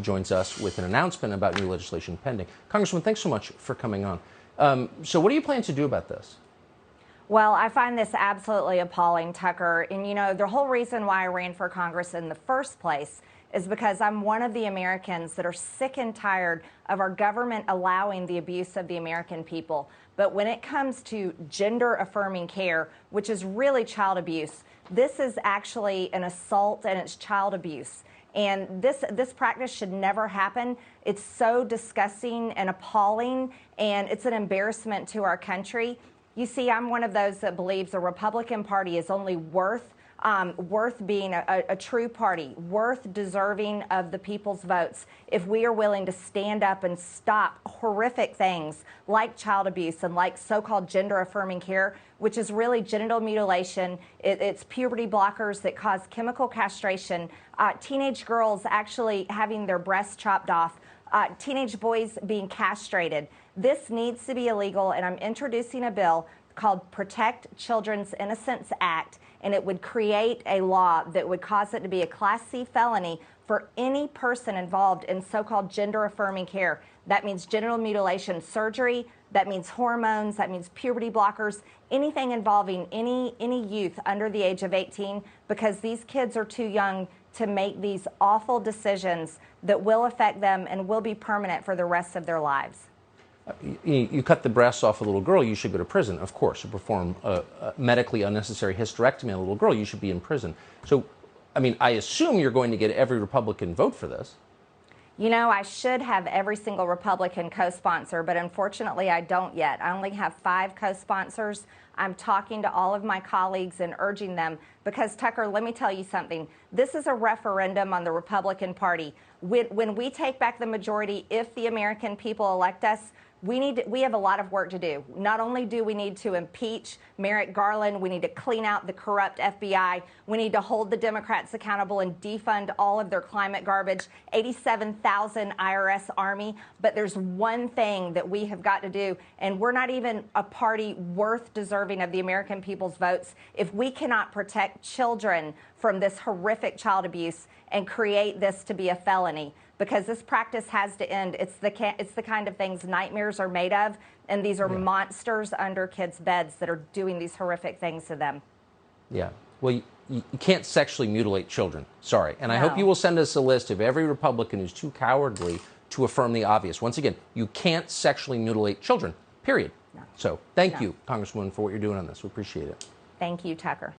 Joins us with an announcement about new legislation pending. Congresswoman, thanks so much for coming on. So what do you plan to do about this? Well, I find this absolutely appalling, Tucker. And, you know, the whole reason why I ran for Congress in the first place is because I'm one of the Americans that are sick and tired of our government allowing the abuse of the American people. But when it comes to gender-affirming care, which is really child abuse, this is actually an assault and it's child abuse. And this practice should never happen. It's so disgusting and appalling, and it's an embarrassment to our country. You see, I'm one of those that believes the Republican Party is only worth being a true party, worth deserving of the people's votes, if we are willing to stand up and stop horrific things like child abuse and like so-called gender-affirming care, which is really genital mutilation. It's puberty blockers that cause chemical castration, teenage girls actually having their breasts chopped off, teenage boys being castrated. This needs to be illegal, and I'm introducing a bill called Protect Children's Innocence Act, and it would create a law that would cause it to be a Class C felony for any person involved in so-called gender-affirming care. That means genital mutilation surgery, that means hormones, that means puberty blockers, anything involving any youth under the age of 18, because these kids are too young to make these awful decisions that will affect them and will be permanent for the rest of their lives. You cut the breasts off a little girl, you should go to prison, of course. You perform a medically unnecessary hysterectomy on a little girl, you should be in prison. So, I mean, I assume you're going to get every Republican vote for this. You know, I should have every single Republican co-sponsor, but unfortunately I don't yet. I only have 5 co-sponsors. I'm talking to all of my colleagues and urging them because, Tucker, let me tell you something. This is a referendum on the Republican Party. When we take back the majority, if the American people elect us, we have a lot of work to do. Not only do we need to impeach Merrick Garland, we need to clean out the corrupt FBI, we need to hold the Democrats accountable and defund all of their climate garbage, 87,000 IRS army. But there's one thing that we have got to do, and we're not even a party worth deserving of the American people's votes if we cannot protect children from this horrific child abuse and create this to be a felony. Because this practice has to end. It's the kind of things nightmares are made of, and these are monsters under kids' beds that are doing these horrific things to them. Yeah. Well, you can't sexually mutilate children. Sorry. And I hope you will send us a list of every Republican who's too cowardly to affirm the obvious. Once again, you can't sexually mutilate children, period. No. So thank you, Congresswoman, for what you're doing on this. We appreciate it. Thank you, Tucker.